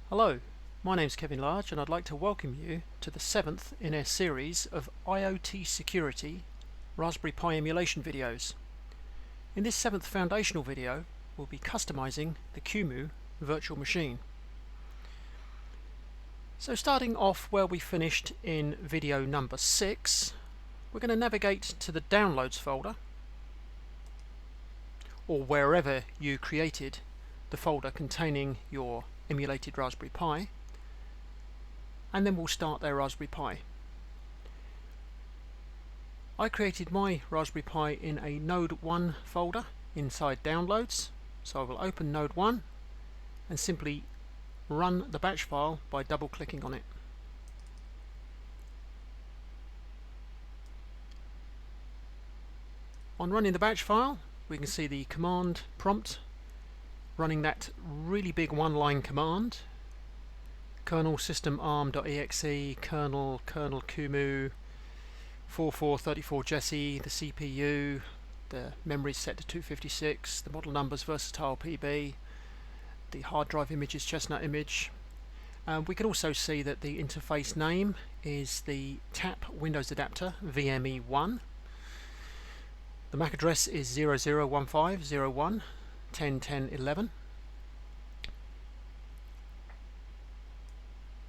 Hello, my name's Kevin Large and I'd like to welcome you to the 7th in a series of IoT security Raspberry Pi emulation videos. In this 7th foundational video we'll be customizing the Qemu virtual machine. So starting off where we finished in video number 6, we're going to navigate to the Downloads folder, or wherever you created the folder containing your emulated Raspberry Pi, and then we'll start their Raspberry Pi. I created my Raspberry Pi in a Node 1 folder inside Downloads, so I will open Node 1 and simply run the batch file by double clicking on it. On running the batch file, we can see the command prompt running that really big one-line command: kernel system arm.exe, kernel Qemu 4434 Jesse, the CPU, the memory is set to 256, the model numbers versatile PB, the hard drive image is chestnut image. We can also see that the interface name is the TAP Windows adapter VME1. The MAC address is 001501.10.10.11,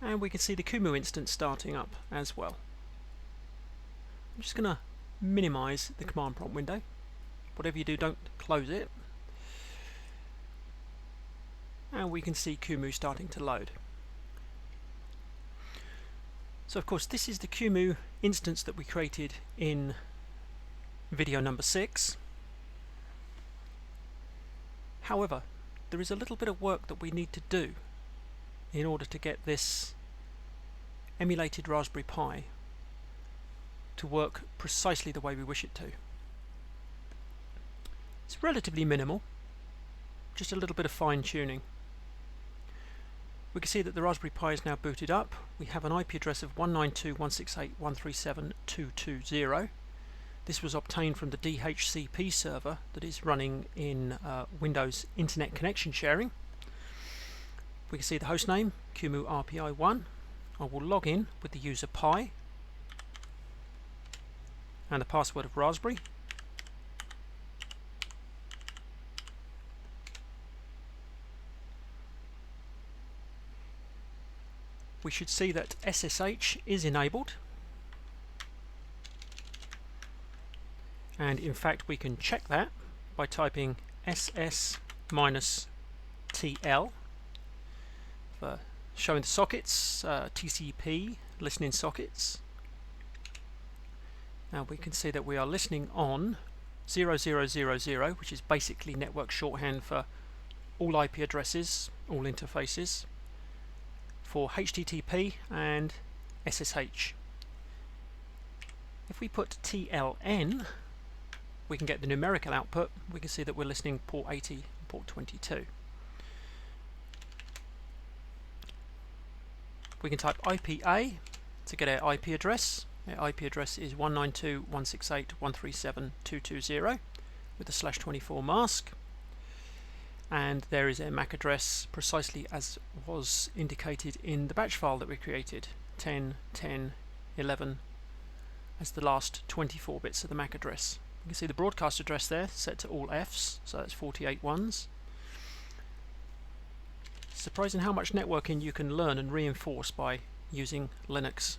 and we can see the Qemu instance starting up as well. I'm just going to minimize the command prompt window. Whatever you do, don't close it. And we can see Qemu starting to load. So of course this is the Qemu instance that we created in video number 6. However, there is a little bit of work that we need to do in order to get this emulated Raspberry Pi to work precisely the way we wish it to. It's relatively minimal, just a little bit of fine-tuning. We can see that the Raspberry Pi is now booted up. We have an IP address of 192.168.137.220. This was obtained from the DHCP server that is running in Windows Internet Connection Sharing. We can see the host name, Qemu RPI1. I will log in with the user Pi and the password of Raspberry. We should see that SSH is enabled, and in fact we can check that by typing SS-TL for showing the sockets, TCP listening sockets. Now we can see that we are listening on 0000, which is basically network shorthand for all IP addresses, all interfaces, for HTTP and SSH. If we put TLN, we can get the numerical output. We can see that we're listening port 80 and port 22. We can type IPA to get our IP address. Our IP address is 192.168.137.220 with the /24 mask. And there is a MAC address precisely as was indicated in the batch file that we created, 10.10.11 as the last 24 bits of the MAC address. You can see the broadcast address there set to all Fs, so that's 48 ones. Surprising how much networking you can learn and reinforce by using Linux.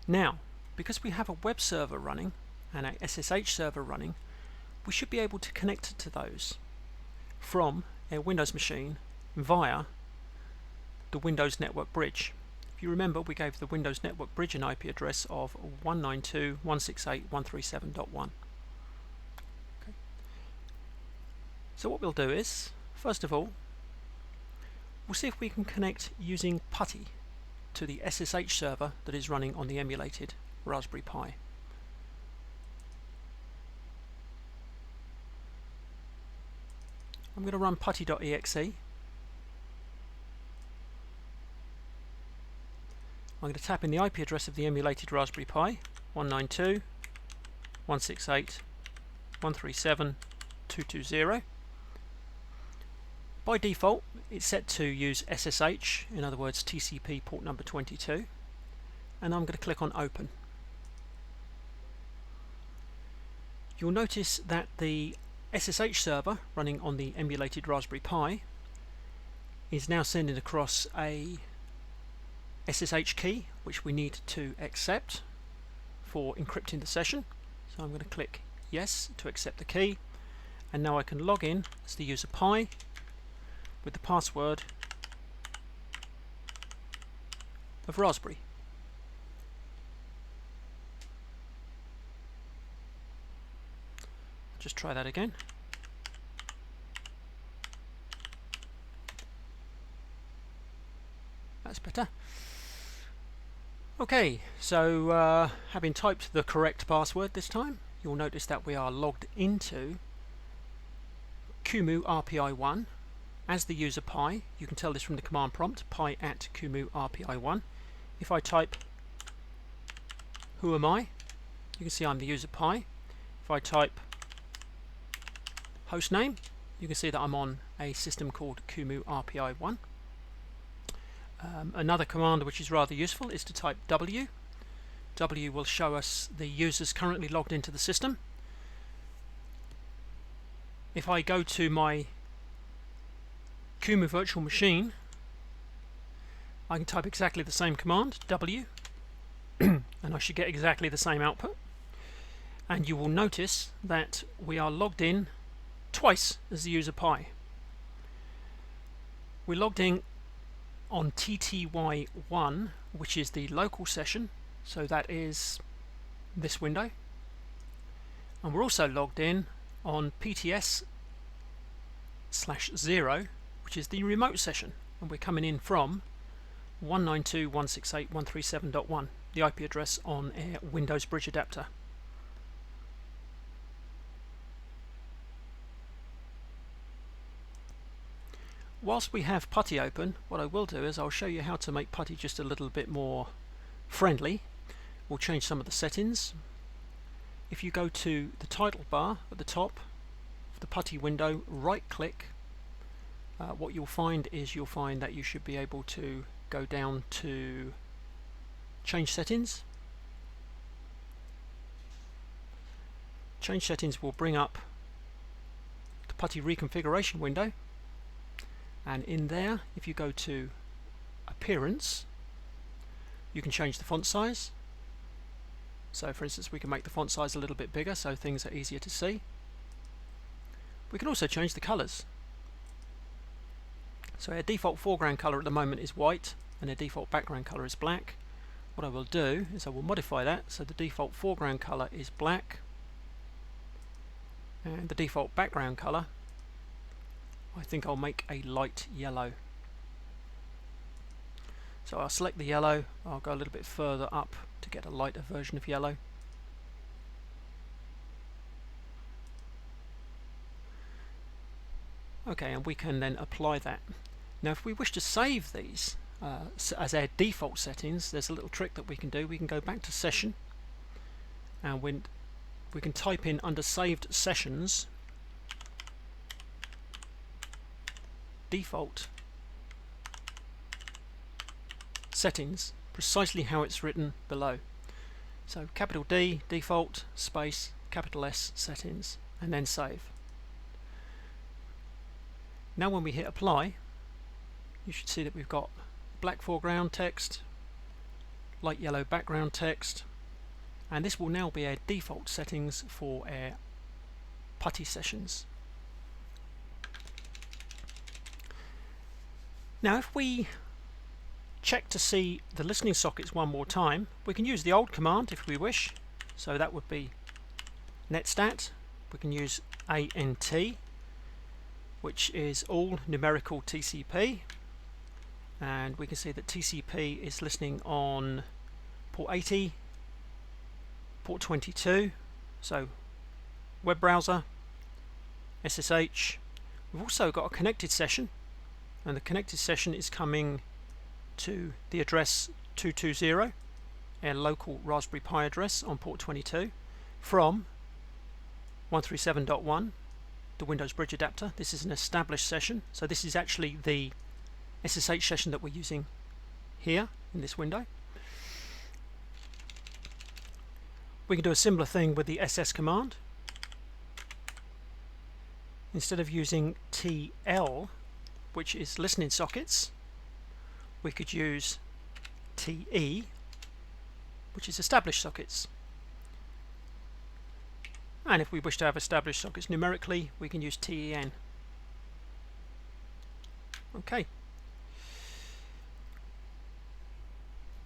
Now, because we have a web server running and a SSH server running, we should be able to connect to those from a Windows machine via the Windows Network Bridge. If you remember, we gave the Windows Network Bridge an IP address of 192.168.137.1. Okay. So what we'll do is, first of all, we'll see if we can connect using PuTTY to the SSH server that is running on the emulated Raspberry Pi. I'm going to run PuTTY.exe. I'm going to tap in the IP address of the emulated Raspberry Pi, 192.168.137.220. By default it's set to use SSH, in other words TCP port number 22, and I'm going to click on open. You'll notice that the SSH server running on the emulated Raspberry Pi is now sending across a SSH key which we need to accept for encrypting the session. So I'm going to click yes to accept the key, and now I can log in as the user Pi with the password of Raspberry. Just try that again. That's better. Okay, so having typed the correct password this time, you'll notice that we are logged into Qemu RPI1 as the user Pi. You can tell this from the command prompt, pi at Qemu RPI1. If I type who am I, you can see I'm the user Pi. If I type hostname, you can see that I'm on a system called Qemu RPI1. Another command which is rather useful is to type W. W will show us the users currently logged into the system. If I go to my Qemu virtual machine, I can type exactly the same command, W, and I should get exactly the same output. And you will notice that we are logged in twice as the user Pi. We're logged in on TTY1, which is the local session, so that is this window, and we're also logged in on PTS/0, which is the remote session, and we're coming in from 192.168.137.1, the IP address on a Windows Bridge adapter. Whilst we have PuTTY open, what I will do is I'll show you how to make PuTTY just a little bit more friendly. We'll change some of the settings. If you go to the title bar at the top of the PuTTY window, right click, what you'll find that you should be able to go down to change settings. Change settings will bring up the PuTTY reconfiguration window. And in there, if you go to appearance, you can change the font size. So for instance, we can make the font size a little bit bigger so things are easier to see. We can also change the colors. So our default foreground color at the moment is white and our default background color is black. What I will do is I will modify that so the default foreground color is black and the default background color, I think I'll make a light yellow. So I'll select the yellow, I'll go a little bit further up to get a lighter version of yellow. Okay, and we can then apply that. Now if we wish to save these as our default settings, there's a little trick that we can do. We can go back to session and we can type in under saved sessions default settings, precisely how it's written below. So capital D default space capital S settings and then save. Now when we hit apply, you should see that we've got black foreground text, light yellow background text, and this will now be our default settings for our PuTTY sessions. Now if we check to see the listening sockets one more time, we can use the old command if we wish. So that would be netstat. We can use ANT, which is all numerical TCP, and we can see that TCP is listening on port 80, port 22, so web browser, SSH. We've also got a connected session, and the connected session is coming to the address 220, our local Raspberry Pi address on port 22, from 137.1, the Windows Bridge adapter. This is an established session, so this is actually the SSH session that we're using here in this window. We can do a similar thing with the SS command. Instead of using TL, which is listening sockets, we could use TE, which is established sockets. And if we wish to have established sockets numerically, we can use TEN. Okay.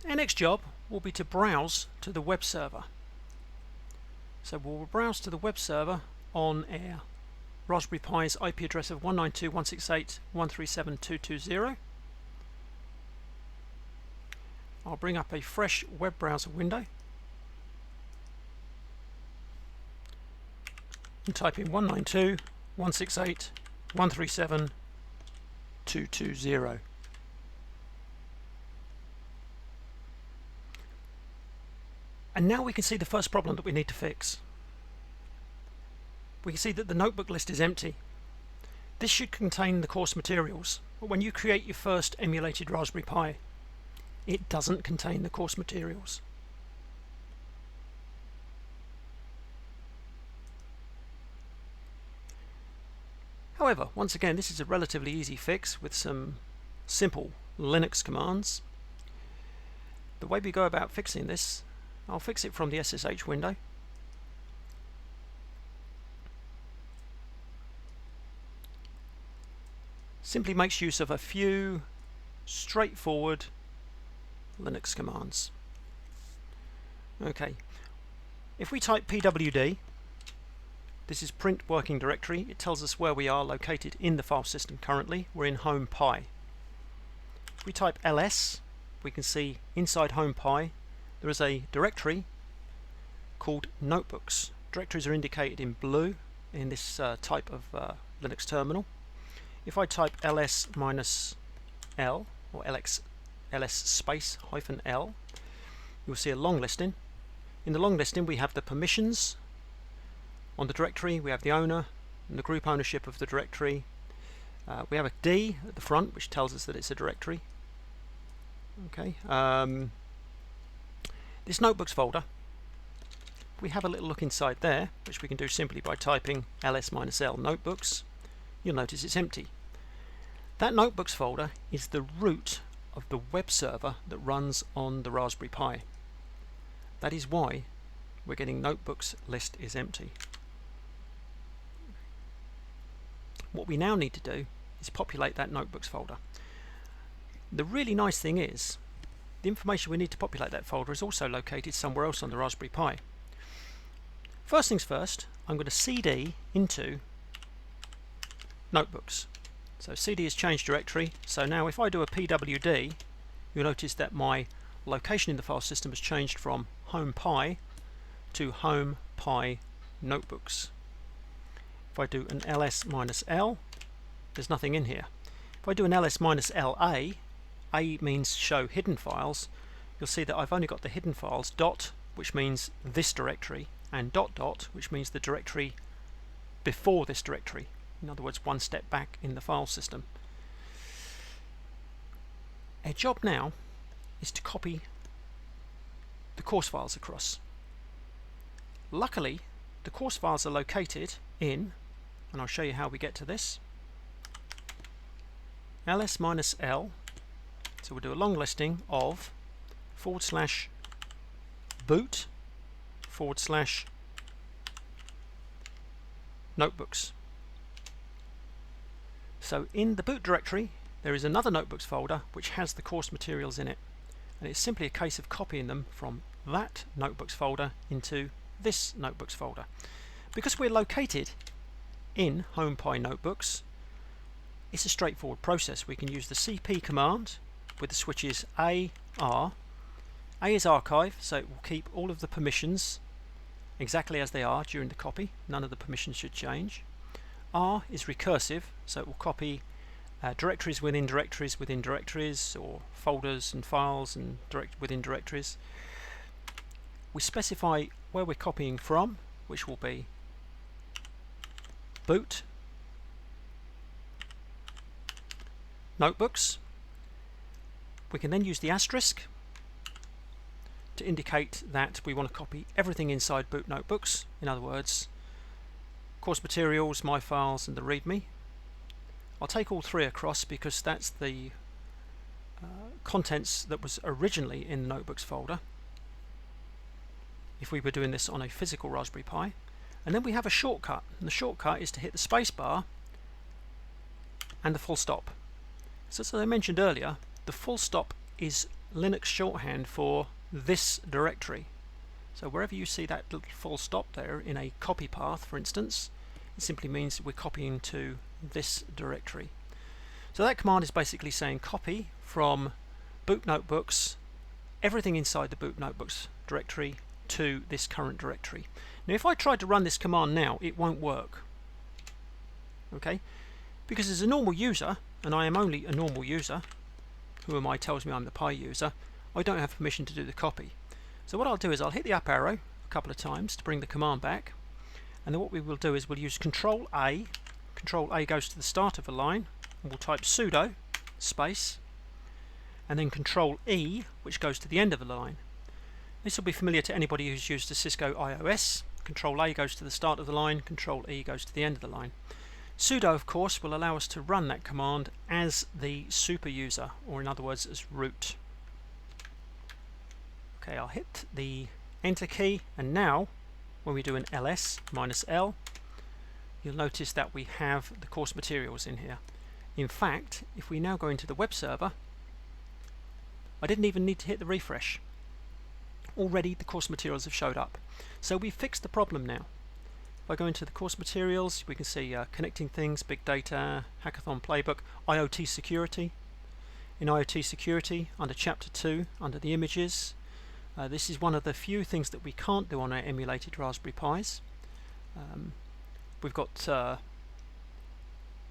Our next job will be to browse to the web server. So we'll browse to the web server on our Raspberry Pi's IP address of 192.168.137.220. I'll bring up a fresh web browser window and type in 192.168.137.220. And now we can see the first problem that we need to fix. We can see that the notebook list is empty. This should contain the course materials, but when you create your first emulated Raspberry Pi, it doesn't contain the course materials. However, once again, this is a relatively easy fix with some simple Linux commands. The way we go about fixing this, I'll fix it from the SSH window. Simply makes use of a few straightforward Linux commands. Okay, if we type pwd, this is print working directory. It tells us where we are located in the file system currently. We're in home pi. If we type ls, we can see inside home pi there is a directory called notebooks. Directories are indicated in blue in this type of Linux terminal. If I type ls-l or ls space -l, you'll see a long listing. In the long listing we have the permissions on the directory, we have the owner and the group ownership of the directory. We have a D at the front which tells us that it's a directory. Okay. This notebooks folder, we have a little look inside there, which we can do simply by typing ls-l notebooks. You'll notice it's empty. That notebooks folder is the root of the web server that runs on the Raspberry Pi. That is why we're getting notebooks list is empty. What we now need to do is populate that notebooks folder. The really nice thing is the information we need to populate that folder is also located somewhere else on the Raspberry Pi. First things first, I'm going to cd into notebooks. So cd is change directory, so now if I do a pwd, you'll notice that my location in the file system has changed from home pi to home pi notebooks. If I do an ls-l, there's nothing in here. If I do an ls-la, A means show hidden files, you'll see that I've only got the hidden files dot, which means this directory, and dot dot, which means the directory before this directory. In other words, one step back in the file system. Our job now is to copy the course files across. Luckily, the course files are located in, and I'll show you how we get to this, ls-l. So we'll do a long listing of /boot /notebooks. So in the boot directory there is another notebooks folder which has the course materials in it, and it's simply a case of copying them from that notebooks folder into this notebooks folder. Because we're located in home pi notebooks, it's a straightforward process. We can use the cp command with the switches A, R. A is archive, so it will keep all of the permissions exactly as they are during the copy. None of the permissions should change. R is recursive, so it will copy directories within directories within directories, or folders and files and within directories. We specify where we're copying from, which will be boot notebooks. We can then use the asterisk to indicate that we want to copy everything inside boot notebooks. In other words, course materials, my files, and the README. I'll take all three across because that's the contents that was originally in the notebooks folder if we were doing this on a physical Raspberry Pi. And then we have a shortcut, and the shortcut is to hit the space bar and the full stop. So as I mentioned earlier, the full stop is Linux shorthand for this directory. So wherever you see that little full stop there in a copy path, for instance, it simply means we're copying to this directory. So that command is basically saying copy from boot notebooks, everything inside the boot notebooks directory, to this current directory. Now if I tried to run this command now, it won't work. Okay? Because as a normal user, and I am only a normal user, who am I tells me I'm the Pi user, I don't have permission to do the copy. So what I'll do is I'll hit the up arrow a couple of times to bring the command back, and then what we will do is we'll use Control A. Control A goes to the start of a line, and we'll type sudo space, and then Control E, which goes to the end of the line. This will be familiar to anybody who's used a Cisco IOS. Control A goes to the start of the line, Control E goes to the end of the line. Sudo, of course, will allow us to run that command as the super user, or in other words, as root. Okay, I'll hit the Enter key, and now, when we do an ls -l, you'll notice that we have the course materials in here. In fact, if we now go into the web server, I didn't even need to hit the refresh. Already the course materials have showed up. So we've fixed the problem now. If I go into the course materials, we can see connecting things, big data, hackathon playbook, IoT security. In IoT security, under chapter 2, under the images, this is one of the few things that we can't do on our emulated Raspberry Pis. We've got the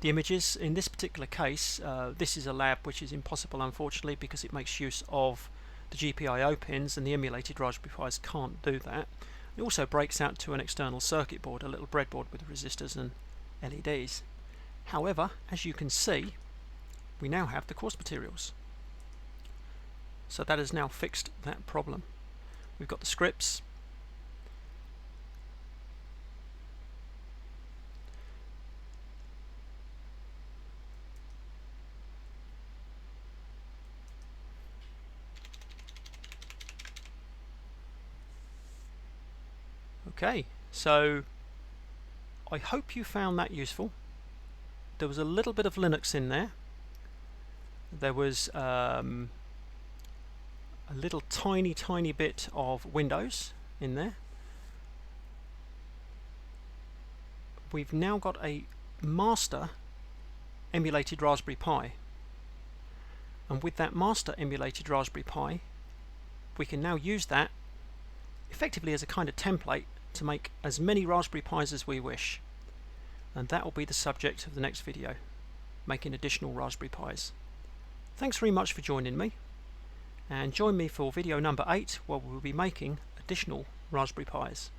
images. In this particular case, this is a lab which is impossible, unfortunately, because it makes use of the GPIO pins, and the emulated Raspberry Pis can't do that. It also breaks out to an external circuit board, a little breadboard with resistors and LEDs. However, as you can see, we now have the course materials. So that has now fixed that problem. We've got the scripts. Okay, so I hope you found that useful. There was a little bit of Linux in there. There was a little tiny bit of Windows in there. We've now got a master emulated Raspberry Pi, and with that master emulated Raspberry Pi, we can now use that effectively as a kind of template to make as many Raspberry Pis as we wish. And that will be the subject of the next video, making additional Raspberry Pis. Thanks very much for joining me, and join me for video number 8 where we'll be making additional Raspberry Pis.